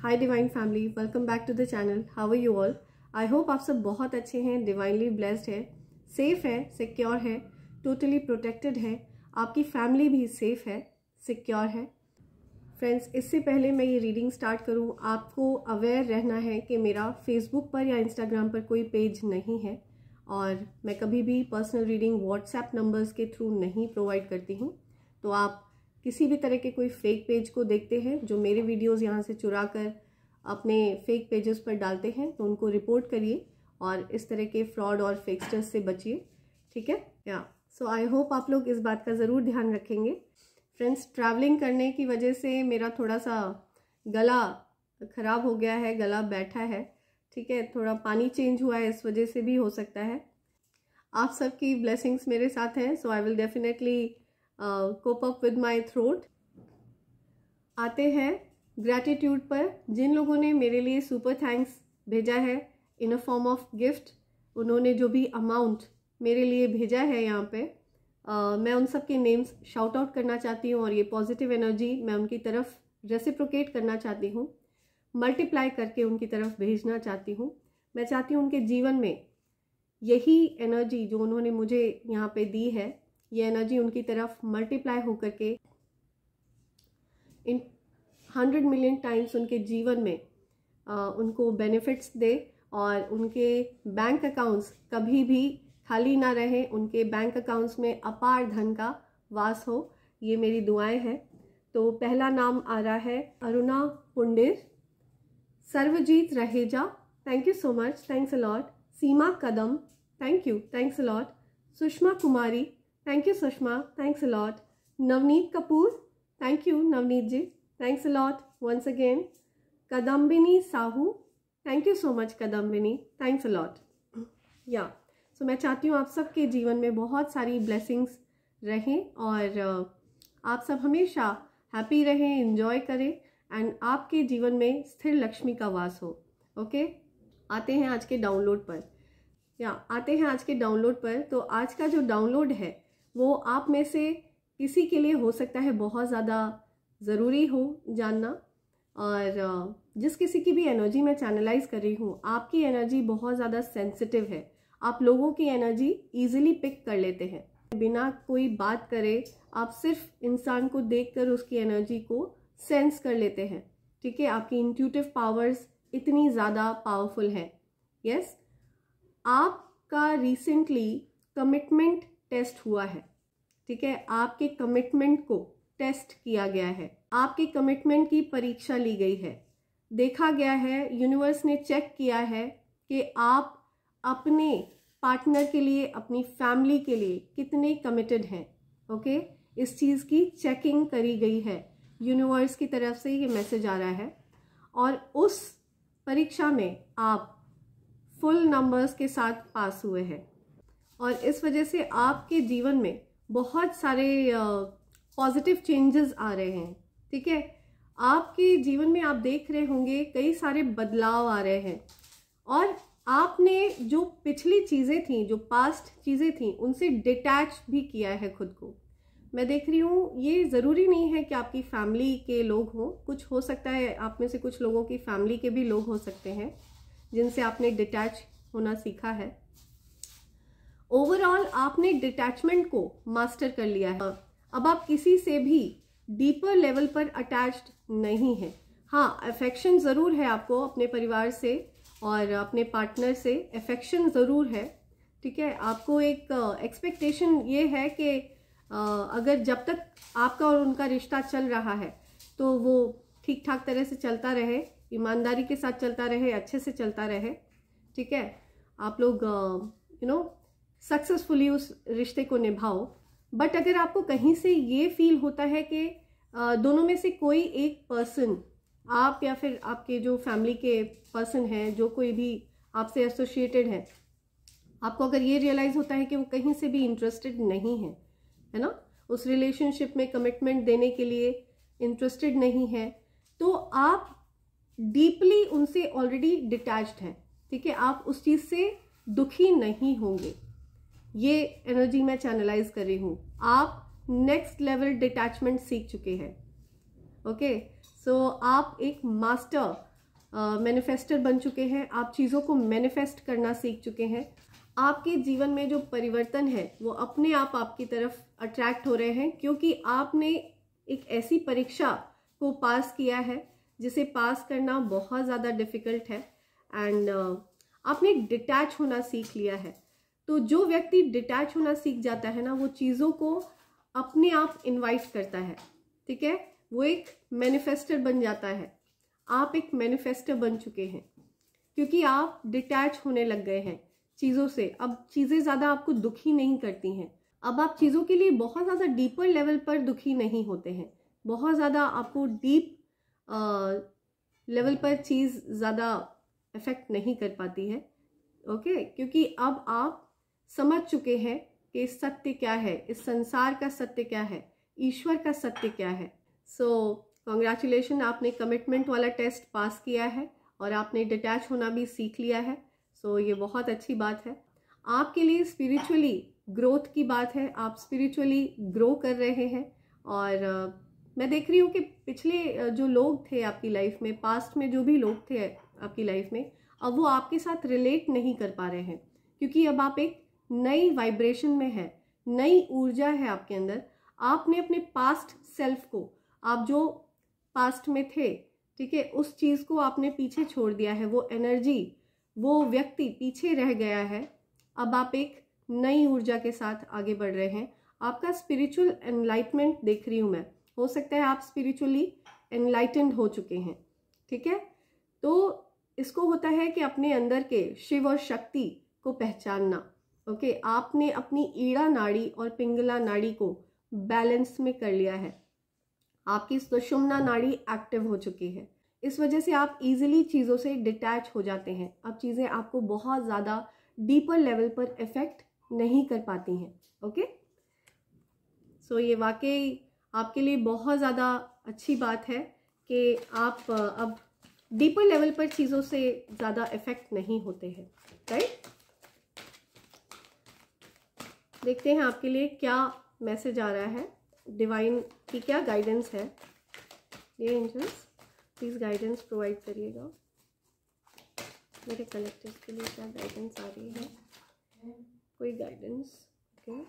Hi divine family, welcome back to the channel. How are you all? I hope आप सब बहुत अच्छे हैं, डिवाइनली ब्लेस्ड है, सेफ है, सिक्योर है, टोटली प्रोटेक्टेड है। आपकी फैमिली भी सेफ है, सिक्योर है। फ्रेंड्स, इससे पहले मैं ये रीडिंग स्टार्ट करूं, आपको अवेयर रहना है कि मेरा फेसबुक पर या इंस्टाग्राम पर कोई पेज नहीं है और मैं कभी भी पर्सनल रीडिंग व्हाट्सएप नंबर्स के थ्रू नहीं प्रोवाइड करती हूँ। तो आप किसी भी तरह के कोई फेक पेज को देखते हैं जो मेरे वीडियोस यहाँ से चुरा कर अपने फेक पेजेस पर डालते हैं, तो उनको रिपोर्ट करिए और इस तरह के फ्रॉड और फेकस्टर्स से बचिए, ठीक है? सो आई होप आप लोग इस बात का ज़रूर ध्यान रखेंगे। फ्रेंड्स, ट्रैवलिंग करने की वजह से मेरा थोड़ा सा गला ख़राब हो गया है, गला बैठा है, ठीक है? थोड़ा पानी चेंज हुआ है, इस वजह से भी हो सकता है। आप सबकी ब्लेसिंग्स मेरे साथ हैं, so I will definitely cope up with my throat. आते हैं ग्रैटिट्यूड पर। जिन लोगों ने मेरे लिए सुपर थैंक्स भेजा है इन अ फॉर्म ऑफ गिफ्ट, उन्होंने जो भी अमाउंट मेरे लिए भेजा है यहाँ पे, मैं उन सब के नेम्स शाउट आउट करना चाहती हूँ और ये पॉजिटिव एनर्जी मैं उनकी तरफ रेसिप्रोकेट करना चाहती हूँ, मल्टीप्लाई करके उनकी तरफ भेजना चाहती हूँ। मैं चाहती हूँ उनके जीवन में यही एनर्जी जो उन्होंने मुझे यहाँ पे दी है, ये एनर्जी उनकी तरफ मल्टीप्लाई होकर के इन 100 मिलियन टाइम्स उनके जीवन में उनको बेनिफिट्स दे और उनके बैंक अकाउंट्स कभी भी खाली ना रहे, उनके बैंक अकाउंट्स में अपार धन का वास हो। ये मेरी दुआएं हैं। तो पहला नाम आ रहा है Aruna Punder. Sarabjeet Raheja, thank you so much, thanks a lot. Seema Kadam, thank you, thanks a lot. Sushma Kumari, thank you Sushma, thanks a lot. Navneet Kapoor, thank you Navneet ji, thanks a lot once again. Kadambini Sahu, thank you so much Kadambini, thanks a lot. So मैं चाहती हूँ आप सबके जीवन में बहुत सारी blessings रहें और आप सब हमेशा हैप्पी रहें, एंजॉय करें एंड आपके जीवन में स्थिर लक्ष्मी का वास हो। ओके, आते हैं आज के डाउनलोड पर। तो आज का जो डाउनलोड है वो आप में से किसी के लिए हो सकता है बहुत ज़्यादा ज़रूरी हो जानना, और जिस किसी की भी एनर्जी मैं चैनलाइज कर रही हूँ, आपकी एनर्जी बहुत ज़्यादा सेंसिटिव है। आप लोगों की एनर्जी इजीली पिक कर लेते हैं बिना कोई बात करे। आप सिर्फ इंसान को देखकर उसकी एनर्जी को सेंस कर लेते हैं, ठीक है? आपकी इंट्यूटिव पावर्स इतनी ज़्यादा पावरफुल है। यस, आपका रिसेंटली कमिटमेंट टेस्ट हुआ है, ठीक है? आपके कमिटमेंट को टेस्ट किया गया है, आपके कमिटमेंट की परीक्षा ली गई है, देखा गया है, यूनिवर्स ने चेक किया है कि आप अपने पार्टनर के लिए, अपनी फैमिली के लिए कितने कमिटेड हैं। ओके, इस चीज़ की चेकिंग करी गई है, यूनिवर्स की तरफ से ये मैसेज आ रहा है और उस परीक्षा में आप फुल नंबर्स के साथ पास हुए हैं और इस वजह से आपके जीवन में बहुत सारे पॉजिटिव चेंजेस आ रहे हैं, ठीक है? आपके जीवन में आप देख रहे होंगे कई सारे बदलाव आ रहे हैं और आपने जो पिछली चीज़ें थी, जो पास्ट चीज़ें थी, उनसे डिटैच भी किया है खुद को। मैं देख रही हूँ, ये ज़रूरी नहीं है कि आपकी फैमिली के लोग हों, कुछ हो सकता है आप में से कुछ लोगों की फैमिली के भी लोग हो सकते हैं जिनसे आपने डिटैच होना सीखा है। ओवरऑल आपने डिटैचमेंट को मास्टर कर लिया है। अब आप किसी से भी डीपर लेवल पर अटैच्ड नहीं है। हाँ, अफेक्शन ज़रूर है आपको अपने परिवार से और अपने पार्टनर से, अफेक्शन ज़रूर है, ठीक है? आपको एक एक्सपेक्टेशन ये है कि अगर जब तक आपका और उनका रिश्ता चल रहा है तो वो ठीक ठाक तरह से चलता रहे, ईमानदारी के साथ चलता रहे, अच्छे से चलता रहे, ठीक है? आप लोग सक्सेसफुली उस रिश्ते को निभाओ। बट अगर आपको कहीं से ये फील होता है कि दोनों में से कोई एक पर्सन, आप या फिर आपके जो फैमिली के पर्सन हैं, जो कोई भी आपसे एसोसिएटेड है, आपको अगर ये रियलाइज़ होता है कि वो कहीं से भी इंटरेस्टेड नहीं है, है ना, उस रिलेशनशिप में कमिटमेंट देने के लिए इंटरेस्टेड नहीं है, तो आप डीपली उनसे ऑलरेडी डिटैच्ड हैं, ठीक है? आप उस चीज़ से दुखी नहीं होंगे। ये एनर्जी मैं चैनलाइज कर रही हूँ। आप नेक्स्ट लेवल डिटैचमेंट सीख चुके हैं। ओके, सो आप एक मास्टर मैनिफेस्टर बन चुके हैं, आप चीज़ों को मैनिफेस्ट करना सीख चुके हैं। आपके जीवन में जो परिवर्तन है वो अपने आप आपकी तरफ अट्रैक्ट हो रहे हैं, क्योंकि आपने एक ऐसी परीक्षा को पास किया है जिसे पास करना बहुत ज़्यादा डिफ़िकल्ट है, एंड आपने डिटैच होना सीख लिया है। तो जो व्यक्ति डिटैच होना सीख जाता है ना, वो चीज़ों को अपने आप इनवाइट करता है, ठीक है, वो एक मैनिफेस्टर बन जाता है। आप एक मैनिफेस्टर बन चुके हैं क्योंकि आप डिटैच होने लग गए हैं चीज़ों से। अब चीज़ें ज़्यादा आपको दुखी नहीं करती हैं। अब आप चीज़ों के लिए बहुत ज़्यादा डीपर लेवल पर दुखी नहीं होते हैं। बहुत ज़्यादा आपको डीप लेवल पर चीज़ ज़्यादा इफेक्ट नहीं कर पाती है, ओके, क्योंकि अब आप समझ चुके हैं कि सत्य क्या है, इस संसार का सत्य क्या है, ईश्वर का सत्य क्या है। सो कॉन्ग्रेचुलेशन, आपने कमिटमेंट वाला टेस्ट पास किया है और आपने डिटैच होना भी सीख लिया है। सो ये बहुत अच्छी बात है। आपके लिए स्पिरिचुअली ग्रोथ की बात है, आप स्पिरिचुअली ग्रो कर रहे हैं। और मैं देख रही हूँ कि पिछले जो लोग थे आपकी लाइफ में, पास्ट में जो भी लोग थे आपकी लाइफ में, अब वो आपके साथ रिलेट नहीं कर पा रहे हैं, क्योंकि अब आप एक नई वाइब्रेशन में है, नई ऊर्जा है आपके अंदर। आपने अपने पास्ट सेल्फ को, आप जो पास्ट में थे, ठीक है, उस चीज़ को आपने पीछे छोड़ दिया है। वो एनर्जी, वो व्यक्ति पीछे रह गया है। अब आप एक नई ऊर्जा के साथ आगे बढ़ रहे हैं। आपका स्पिरिचुअल एनलाइटमेंट देख रही हूँ मैं। हो सकता है आप स्पिरिचुअली एनलाइटेंड हो चुके हैं, ठीक है। तो इसको होता है कि अपने अंदर के शिव और शक्ति को पहचानना, ओके। आपने अपनी ईड़ा नाड़ी और पिंगला नाड़ी को बैलेंस में कर लिया है। आपकी सुषुम्ना नाड़ी एक्टिव हो चुकी है। इस वजह से आप इजीली चीज़ों से डिटैच हो जाते हैं। अब चीज़ें आपको बहुत ज़्यादा डीपर लेवल पर इफेक्ट नहीं कर पाती हैं, ओके। सो ये वाकई आपके लिए बहुत ज़्यादा अच्छी बात है कि आप अब डीपर लेवल पर चीज़ों से ज़्यादा इफेक्ट नहीं होते हैं, राइट। देखते हैं आपके लिए क्या मैसेज आ रहा है, डिवाइन की क्या गाइडेंस है। ये एंजल्स प्लीज़ गाइडेंस प्रोवाइड करिएगा। मेरे कलेक्टर्स के लिए क्या गाइडेंस आ रही है, कोई गाइडेंस, ओके।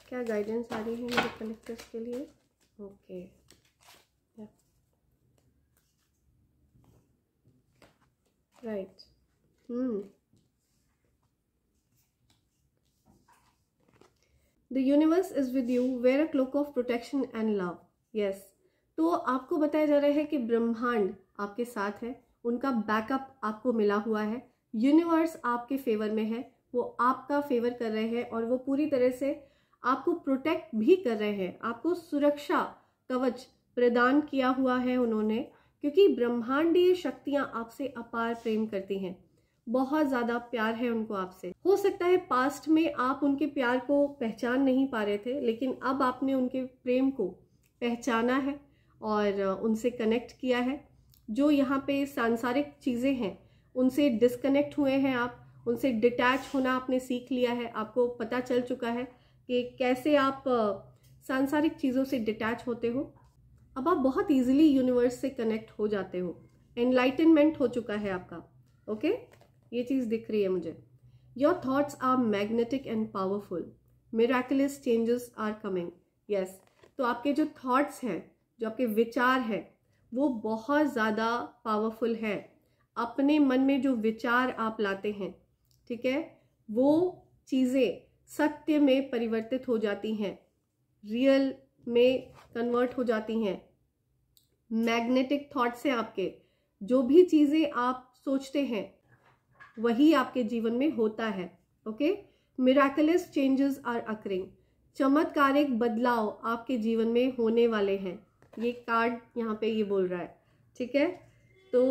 क्या गाइडेंस आ रही है मेरे कलेक्टर्स के लिए, okay. Right, The universe is with you, wear a cloak of protection and love. Yes. तो आपको बताया जा रहा है कि ब्रह्मांड आपके साथ है, उनका बैकअप आपको मिला हुआ है, यूनिवर्स आपके फेवर में है, वो आपका फेवर कर रहे हैं और वो पूरी तरह से आपको प्रोटेक्ट भी कर रहे हैं। आपको सुरक्षा कवच प्रदान किया हुआ है उन्होंने, क्योंकि ब्रह्मांडीय शक्तियाँ आपसे अपार प्रेम करती हैं। बहुत ज़्यादा प्यार है उनको आपसे। हो सकता है पास्ट में आप उनके प्यार को पहचान नहीं पा रहे थे, लेकिन अब आपने उनके प्रेम को पहचाना है और उनसे कनेक्ट किया है। जो यहाँ पे सांसारिक चीज़ें हैं उनसे डिस्कनेक्ट हुए हैं आप, उनसे डिटैच होना आपने सीख लिया है। आपको पता चल चुका है कि कैसे आप सांसारिक चीज़ों से डिटैच होते हो। अब आप बहुत ईजिली यूनिवर्स से कनेक्ट हो जाते हो। एनलाइटनमेंट हो चुका है आपका, ओके। ये चीज़ दिख रही है मुझे। Your thoughts are magnetic and powerful, miraculous changes are coming. Yes, तो आपके जो थॉट्स हैं, जो आपके विचार हैं, वो बहुत ज़्यादा पावरफुल है। अपने मन में जो विचार आप लाते हैं, ठीक है, वो चीज़ें सत्य में परिवर्तित हो जाती हैं, रियल में कन्वर्ट हो जाती हैं। मैग्नेटिक थॉट्स हैं आपके। जो भी चीज़ें आप सोचते हैं वही आपके जीवन में होता है, okay. Miraculous changes are occurring, चमत्कारिक बदलाव आपके जीवन में होने वाले हैं। ये कार्ड यहाँ पे ये बोल रहा है, ठीक है। तो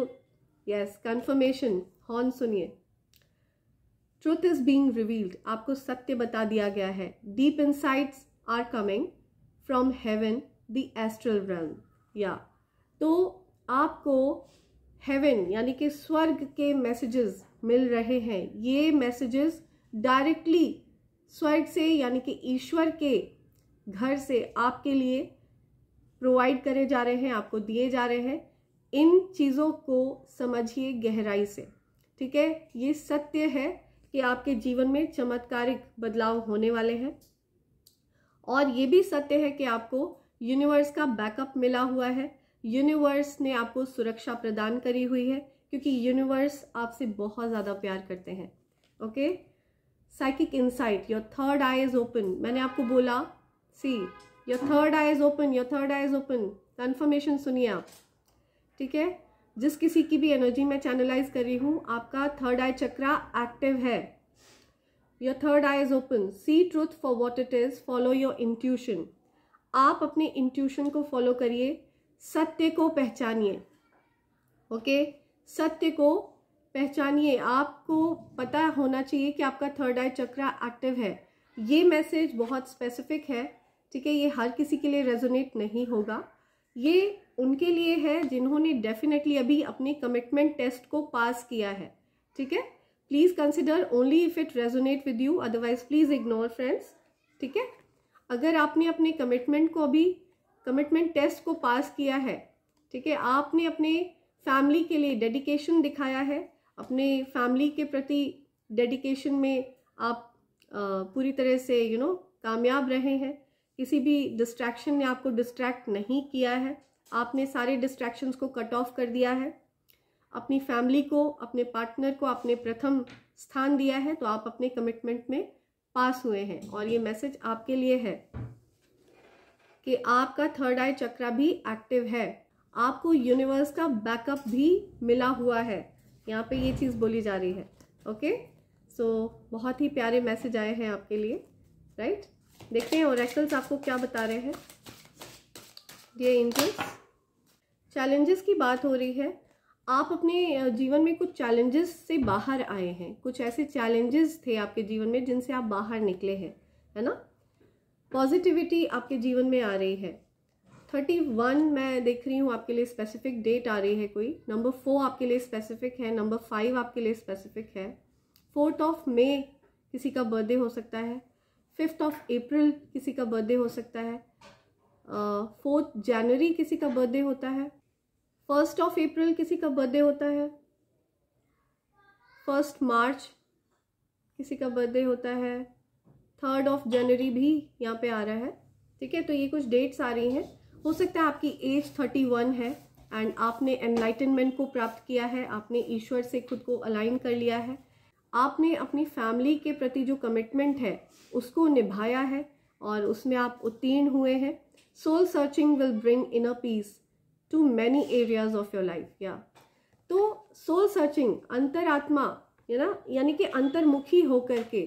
यस, कंफर्मेशन, हॉर्न सुनिए। ट्रुथ इज बीइंग रिवील्ड, आपको सत्य बता दिया गया है। Deep insights are coming from heaven, the astral realm. या तो आपको हेवन यानी कि स्वर्ग के मैसेजेस मिल रहे हैं। ये मैसेजेस डायरेक्टली स्वर्ग से यानी कि ईश्वर के घर से आपके लिए प्रोवाइड करे जा रहे हैं, आपको दिए जा रहे हैं, इन चीज़ों को समझिए गहराई से, ठीक है। ये सत्य है कि आपके जीवन में चमत्कारिक बदलाव होने वाले हैं, और ये भी सत्य है कि आपको यूनिवर्स का बैकअप मिला हुआ है, यूनिवर्स ने आपको सुरक्षा प्रदान करी हुई है, क्योंकि यूनिवर्स आपसे बहुत ज़्यादा प्यार करते हैं। Okay, psychic insight, your third eye is open. मैंने आपको बोला, see your third eye is open, your third eye is open. Confirmation सुनिए आप, ठीक है। जिस किसी की भी एनर्जी मैं चैनलाइज कर रही हूँ, आपका थर्ड आई चक्रा एक्टिव है। Your third eye is open, see truth for what it is, follow your intuition. आप अपने इंट्यूशन को फॉलो करिए, सत्य को पहचानिए। ओके, सत्य को पहचानिए। आपको पता होना चाहिए कि आपका थर्ड आई चक्रा एक्टिव है। ये मैसेज बहुत स्पेसिफिक है, ठीक है। ये हर किसी के लिए रेजोनेट नहीं होगा। ये उनके लिए है जिन्होंने डेफिनेटली अभी अपने कमिटमेंट टेस्ट को पास किया है, ठीक है। Please consider only if it resonate with you, otherwise please ignore friends, ठीक है। अगर आपने अपने कमिटमेंट को अभी कमिटमेंट टेस्ट को पास किया है, ठीक है, आपने अपने फैमिली के लिए डेडिकेशन दिखाया है, अपने फैमिली के प्रति डेडिकेशन में आप पूरी तरह से कामयाब रहे हैं, किसी भी डिस्ट्रैक्शन ने आपको डिस्ट्रैक्ट नहीं किया है, आपने सारे डिस्ट्रैक्शंस को कट ऑफ कर दिया है, अपनी फैमिली को, अपने पार्टनर को आपने प्रथम स्थान दिया है, तो आप अपने कमिटमेंट में पास हुए हैं। और ये मैसेज आपके लिए है कि आपका थर्ड आई चक्रा भी एक्टिव है, आपको यूनिवर्स का बैकअप भी मिला हुआ है। यहाँ पे ये चीज़ बोली जा रही है। ओके, सो बहुत ही प्यारे मैसेज आए हैं आपके लिए, राइट। देखते हैं ओरेकल्स आपको क्या बता रहे हैं। डियर एंजल्स, चैलेंजेस की बात हो रही है। आप अपने जीवन में कुछ चैलेंजेस से बाहर आए हैं, कुछ ऐसे चैलेंजेस थे आपके जीवन में जिनसे आप बाहर निकले हैं, है ना। पॉजिटिविटी आपके जीवन में आ रही है। 31 मैं देख रही हूँ आपके लिए स्पेसिफिक डेट आ रही है कोई। नंबर 4 आपके लिए स्पेसिफिक है, नंबर 5 आपके लिए स्पेसिफिक है। 4th ऑफ मई किसी का बर्थडे हो सकता है, 5th ऑफ अप्रैल किसी का बर्थडे हो सकता है, 4th जनवरी किसी का बर्थडे होता है, 1st ऑफ अप्रैल किसी का बर्थडे होता है, 1st मार्च किसी का बर्थडे होता है, 3rd ऑफ जनवरी भी यहाँ पे आ रहा है, ठीक है। तो ये कुछ डेट्स आ रही हैं। हो सकता है आपकी एज 31 है एंड आपने एनलाइटनमेंट को प्राप्त किया है, आपने ईश्वर से खुद को अलाइन कर लिया है, आपने अपनी फैमिली के प्रति जो कमिटमेंट है उसको निभाया है और उसमें आप उत्तीर्ण हुए हैं। Soul searching will bring inner peace to many areas of your life. या तो सोल सर्चिंग, अंतरात्मा, यानी कि अंतर्मुखी होकर के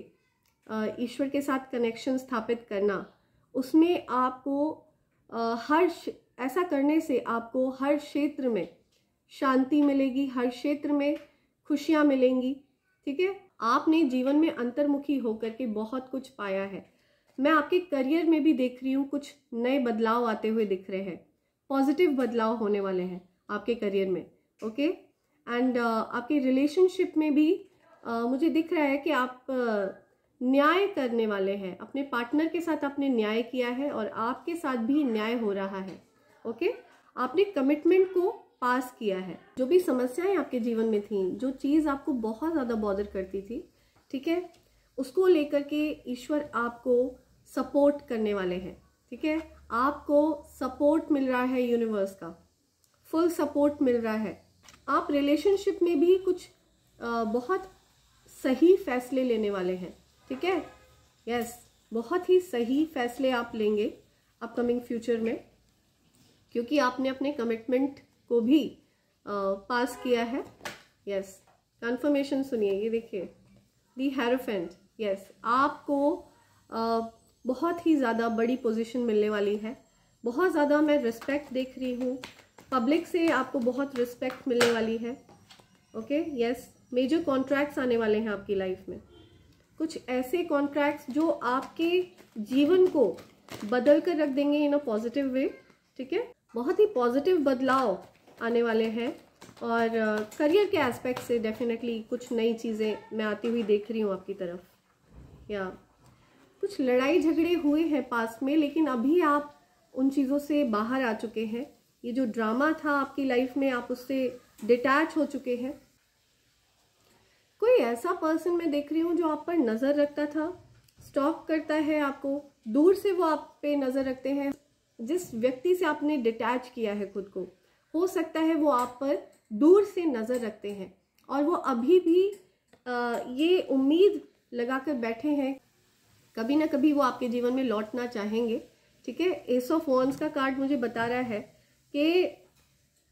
ईश्वर के साथ कनेक्शन स्थापित करना, उसमें आपको ऐसा करने से आपको हर क्षेत्र में शांति मिलेगी, हर क्षेत्र में खुशियाँ मिलेंगी, ठीक है। आपने जीवन में अंतर्मुखी होकर के बहुत कुछ पाया है। मैं आपके करियर में भी देख रही हूँ कुछ नए बदलाव आते हुए दिख रहे हैं, पॉजिटिव बदलाव होने वाले हैं आपके करियर में। ओके, एंड आपके रिलेशनशिप में भी मुझे दिख रहा है कि आप न्याय करने वाले हैं, अपने पार्टनर के साथ आपने न्याय किया है और आपके साथ भी न्याय हो रहा है। ओके, आपने कमिटमेंट को पास किया है। जो भी समस्याएं आपके जीवन में थी, जो चीज़ आपको बहुत ज़्यादा बॉदर करती थी, ठीक है, उसको लेकर के ईश्वर आपको सपोर्ट करने वाले हैं, ठीक है। आपको सपोर्ट मिल रहा है, यूनिवर्स का फुल सपोर्ट मिल रहा है। आप रिलेशनशिप में भी कुछ बहुत सही फैसले लेने वाले हैं, ठीक है। यस, बहुत ही सही फैसले आप लेंगे अपकमिंग फ्यूचर में, क्योंकि आपने अपने कमिटमेंट को भी पास किया है। यस, कंफर्मेशन सुनिए, ये देखिए दी हेरोफेंट। यस, आपको बहुत ही ज़्यादा बड़ी पोजीशन मिलने वाली है, बहुत ज़्यादा मैं रिस्पेक्ट देख रही हूँ, पब्लिक से आपको बहुत रिस्पेक्ट मिलने वाली है। ओके, यस, मेजर कॉन्ट्रैक्ट्स आने वाले हैं आपकी लाइफ में, कुछ ऐसे कॉन्ट्रैक्ट्स जो आपके जीवन को बदल कर रख देंगे इन अ पॉजिटिव वे, ठीक है। बहुत ही पॉजिटिव बदलाव आने वाले हैं और करियर के एस्पेक्ट से डेफिनेटली कुछ नई चीज़ें मैं आती हुई देख रही हूँ आपकी तरफ। या कुछ लड़ाई झगड़े हुए हैं पास्ट में, लेकिन अभी आप उन चीज़ों से बाहर आ चुके हैं। ये जो ड्रामा था आपकी लाइफ में, आप उससे डिटैच हो चुके हैं। कोई ऐसा पर्सन मैं देख रही हूँ जो आप पर नज़र रखता था, स्टॉक करता है आपको, दूर से वो आप पे नज़र रखते हैं। जिस व्यक्ति से आपने डिटैच किया है खुद को, हो सकता है वो आप पर दूर से नज़र रखते हैं और वो अभी भी ये उम्मीद लगाकर बैठे हैं कभी ना कभी वो आपके जीवन में लौटना चाहेंगे। ठीक है, एस ऑफ वॉन्ड्स का कार्ड मुझे बता रहा है कि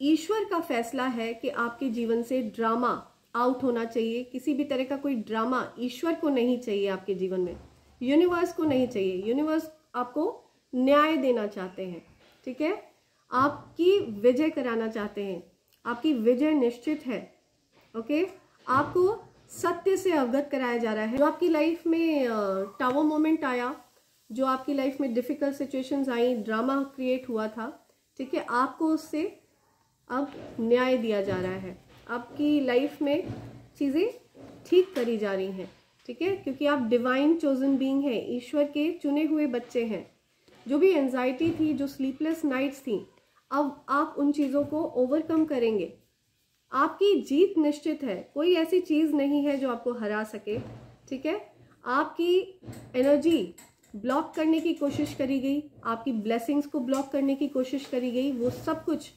ईश्वर का फैसला है कि आपके जीवन से ड्रामा आउट होना चाहिए। किसी भी तरह का कोई ड्रामा ईश्वर को नहीं चाहिए आपके जीवन में, यूनिवर्स को नहीं चाहिए। यूनिवर्स आपको न्याय देना चाहते हैं। ठीक है, आपकी विजय कराना चाहते हैं, आपकी विजय निश्चित है। ओके, आपको सत्य से अवगत कराया जा रहा है। जो आपकी लाइफ में टावर मोमेंट आया, जो आपकी लाइफ में डिफिकल्ट सिचुएशंस आई, ड्रामा क्रिएट हुआ था, ठीक है, आपको उससे अब न्याय दिया जा रहा है। आपकी लाइफ में चीज़ें ठीक करी जा रही हैं। ठीक है, क्योंकि आप डिवाइन चोजन बीइंग हैं, ईश्वर के चुने हुए बच्चे हैं। जो भी एंजाइटी थी, जो स्लीपलेस नाइट्स थी, अब आप उन चीज़ों को ओवरकम करेंगे। आपकी जीत निश्चित है। कोई ऐसी चीज़ नहीं है जो आपको हरा सके। ठीक है, आपकी एनर्जी ब्लॉक करने की कोशिश करी गई, आपकी ब्लेसिंग्स को ब्लॉक करने की कोशिश करी गई, वो सब कुछ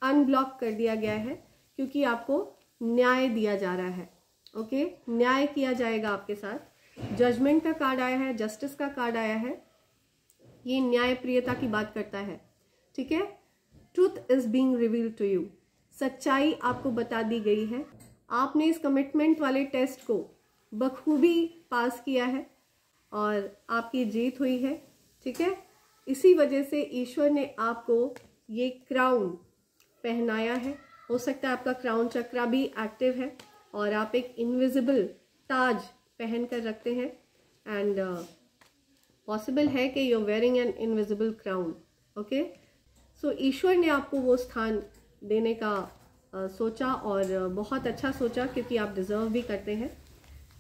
अनब्लॉक कर दिया गया है क्योंकि आपको न्याय दिया जा रहा है। ओके, न्याय किया जाएगा आपके साथ। जजमेंट का कार्ड आया है, जस्टिस का कार्ड आया है, ये न्याय प्रियता की बात करता है। ठीक है, truth is being revealed to you, सच्चाई आपको बता दी गई है। आपने इस कमिटमेंट वाले टेस्ट को बखूबी पास किया है और आपकी जीत हुई है। ठीक है, इसी वजह से ईश्वर ने आपको ये क्राउन पहनाया है। हो सकता है आपका क्राउन चक्रा भी एक्टिव है और आप एक इनविजिबल ताज पहन कर रखते हैं एंड पॉसिबल है कि you are wearing an invisible crown. Okay, so ईश्वर ने आपको वो स्थान देने का सोचा और बहुत अच्छा सोचा क्योंकि आप डिजर्व भी करते हैं।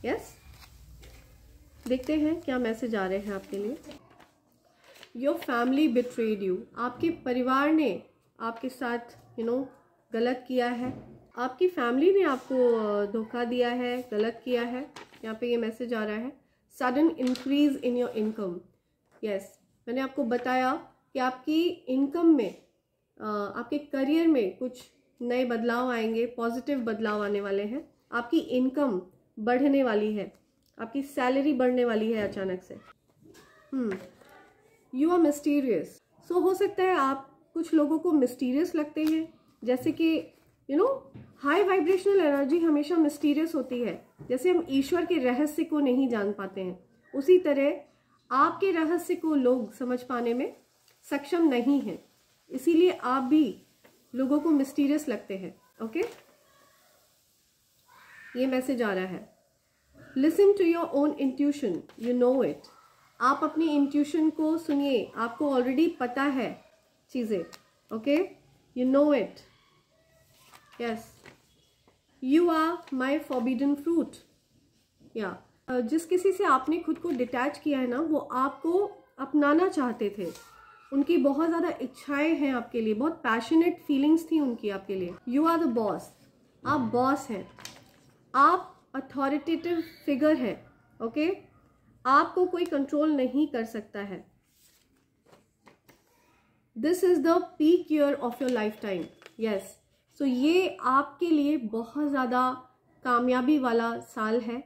यस, देखते हैं क्या मैसेज आ रहे हैं आपके लिए। योर फैमिली बिट्रेड यू, आपके परिवार ने आपके साथ गलत किया है। आपकी फैमिली ने आपको धोखा दिया है, गलत किया है। यहाँ पे ये मैसेज आ रहा है, sudden increase in your income. Yes, मैंने आपको बताया कि आपकी इनकम में, आपके करियर में कुछ नए बदलाव आएंगे, पॉजिटिव बदलाव आने वाले हैं। आपकी इनकम बढ़ने वाली है, आपकी सैलरी बढ़ने वाली है अचानक से। यू आर मिस्टीरियस, सो हो सकता है आप कुछ लोगों को मिस्टीरियस लगते हैं, जैसे कि हाई वाइब्रेशनल एनर्जी हमेशा मिस्टीरियस होती है। जैसे हम ईश्वर के रहस्य को नहीं जान पाते हैं, उसी तरह आपके रहस्य को लोग समझ पाने में सक्षम नहीं हैं, इसीलिए आप भी लोगों को मिस्टीरियस लगते हैं। ओके, ये मैसेज आ रहा है, listen to your own intuition, you know it. आप अपनी इंट्यूशन को सुनिए, आपको ऑलरेडी पता है चीजें। Okay, you know it. Yes, you are my forbidden fruit. या जिस किसी से आपने खुद को डिटैच किया है ना, वो आपको अपनाना चाहते थे। उनकी बहुत ज़्यादा इच्छाएं हैं आपके लिए, बहुत पैशनेट फीलिंग्स थी उनकी आपके लिए। यू आर द बॉस, आप बॉस हैं, आप अथॉरिटेटिव फिगर है। ओके, आपको कोई कंट्रोल नहीं कर सकता है। This is the peak year of your life time. Yes, so ये आपके लिए बहुत ज़्यादा कामयाबी वाला साल है।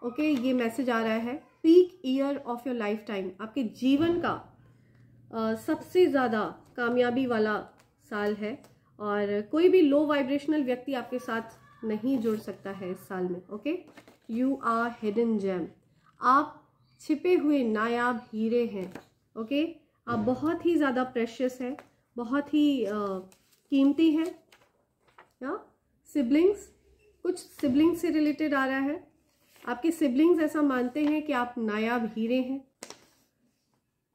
ओके, ये मैसेज आ रहा है, peak year of your life time, आपके जीवन का सबसे ज़्यादा कामयाबी वाला साल है और कोई भी लो वाइब्रेशनल व्यक्ति आपके साथ नहीं जुड़ सकता है इस साल में। Okay, you are hidden gem, आप छिपे हुए नायाब हीरे हैं। ओके, आप बहुत ही ज़्यादा प्रेशियस हैं, बहुत ही कीमती हैं। या सिबलिंग्स, कुछ सिबलिंग्स से रिलेटेड आ रहा है। आपके सिबलिंग्स ऐसा मानते हैं कि आप नायाब हीरे हैं।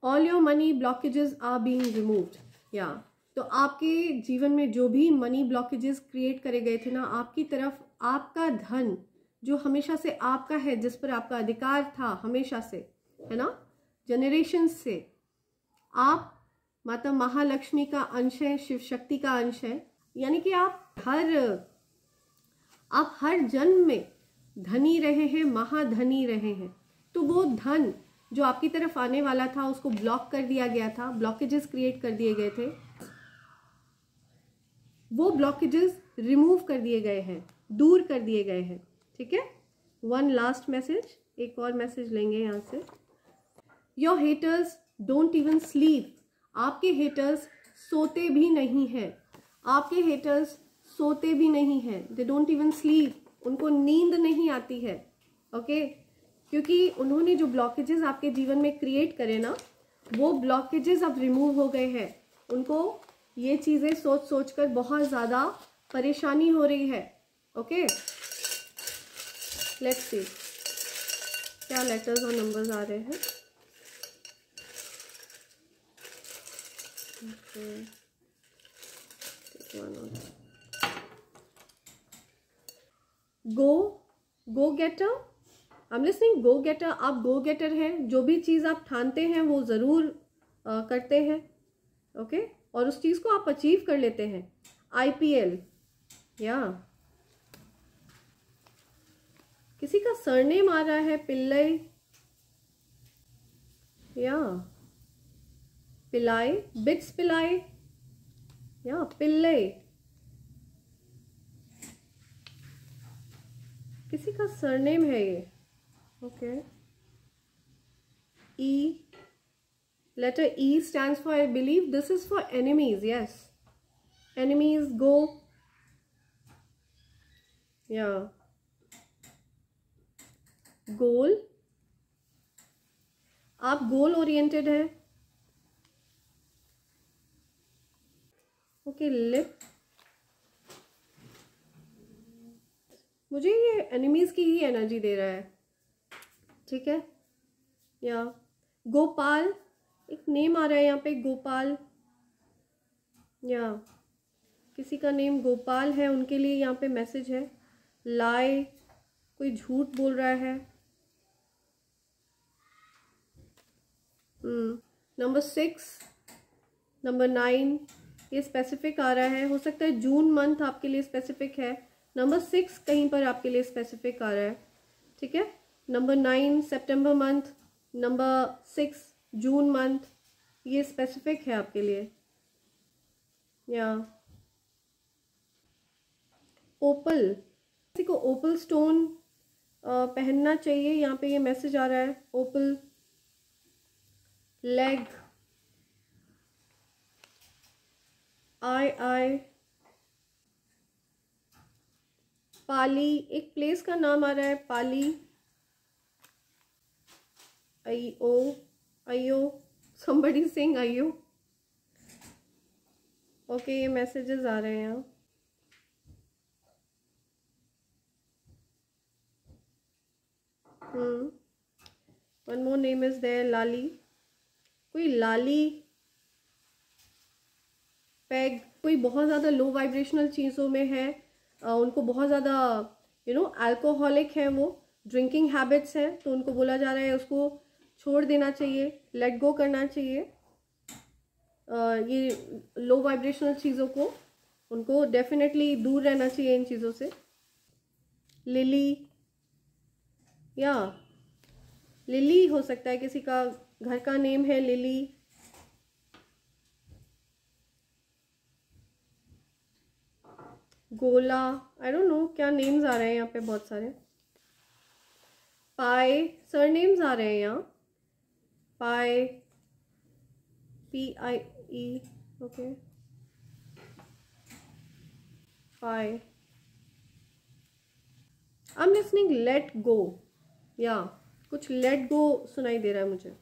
All your money blockages are being removed. या तो आपके जीवन में जो भी मनी ब्लॉकेजेस क्रिएट करे गए थे ना, आपकी तरफ आपका धन जो हमेशा से आपका है, जिस पर आपका अधिकार था हमेशा से, है ना, जनरेशन से, आप माता महालक्ष्मी का अंश है, शिव शक्ति का अंश है, यानी कि आप हर जन्म में धनी रहे हैं, महाधनी रहे हैं। तो वो धन जो आपकी तरफ आने वाला था उसको ब्लॉक कर दिया गया था, ब्लॉकेजेस क्रिएट कर दिए गए थे, वो ब्लॉकेजेस रिमूव कर दिए गए हैं, दूर कर दिए गए हैं। ठीक है, वन लास्ट मैसेज, एक और मैसेज लेंगे यहाँ से। Your haters don't even sleep. आपके हेटर्स सोते भी नहीं हैं, आपके हेटर्स सोते भी नहीं हैं। दे डोंट इवन स्लीप, उनको नींद नहीं आती है। ओके, क्योंकि उन्होंने जो ब्लॉकेजेस आपके जीवन में क्रिएट करे ना, वो ब्लॉकेजेस अब रिमूव हो गए हैं। उनको ये चीज़ें सोच सोच कर बहुत ज़्यादा परेशानी हो रही है। ओके, लेट्स सी क्या लेटर्स और नंबर्स आ रहे हैं। गो गेटर, आई एम लिसनिंग। गो गेटर, आप गो गेटर हैं। जो भी चीज़ आप ठानते हैं वो ज़रूर करते हैं। ओके, और उस चीज़ को आप अचीव कर लेते हैं। IPL, या किसी का सरनेम आ रहा है पिल्लई या पिलाई, बिट्स पिलाई या पिल्लई, किसी का सरनेम है ये। Okay, E, letter E stands for, I believe this is for enemies. Yes, enemies. Go, yeah, goal, आप गोल ओरिएंटेड है। ओके, लिप, मुझे ये एनिमीज की ही एनर्जी दे रहा है। ठीक है, या गोपाल, एक नेम आ रहा है यहाँ पे, गोपाल, या किसी का नेम गोपाल है, उनके लिए यहाँ पे मैसेज है। लाई, कोई झूठ बोल रहा है। नंबर 6, नंबर 9, ये स्पेसिफिक आ रहा है। हो सकता है जून मंथ आपके लिए स्पेसिफिक है। नंबर 6 कहीं पर आपके लिए स्पेसिफिक आ रहा है। ठीक है, नंबर 9 सितंबर मंथ, नंबर 6 जून मंथ, ये स्पेसिफिक है आपके लिए। या ओपल, किसी को ओपल स्टोन पहनना चाहिए, यहाँ पे ये मैसेज आ रहा है। ओपल, लेग, आई, पाली, एक प्लेस का नाम आ रहा है, पाली, अयो, somebody saying अयो। ओके, ये मैसेजेस आ रहे हैं यहाँ। One more name is there, Lali, कोई लाली, पैग, कोई बहुत ज़्यादा लो वाइब्रेशनल चीज़ों में है, उनको बहुत ज़्यादा अल्कोहलिक है, वो ड्रिंकिंग हैबिट्स हैं, तो उनको बोला जा रहा है उसको छोड़ देना चाहिए, लेट गो करना चाहिए। ये लो वाइब्रेशनल चीज़ों को, उनको डेफिनेटली दूर रहना चाहिए इन चीज़ों से। लिली, या लिली हो सकता है, किसी का घर का नेम है लिली। गोला, आई डोंट नो क्या नेम्स आ रहे हैं यहाँ पे, बहुत सारे। पाई, सर नेम्स आ रहे हैं यहाँ। पाई, PIE, okay, pi. I am listening let go, या कुछ लेट गो सुनाई दे रहा है मुझे।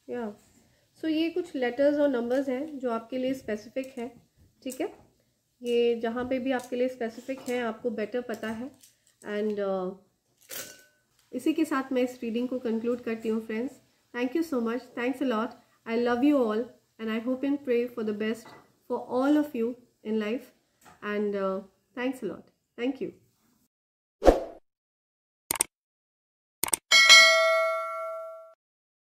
या सो ये कुछ लेटर्स और नंबर्स हैं जो आपके लिए स्पेसिफिक है। ठीक है, ये जहाँ पे भी आपके लिए स्पेसिफिक है आपको बेटर पता है। एंड इसी के साथ मैं इस रीडिंग को कंक्लूड करती हूँ friends. Thank you so much, thanks a lot, I love you all and I hope and pray for the best for all of you in life, and thanks a lot. Thank you.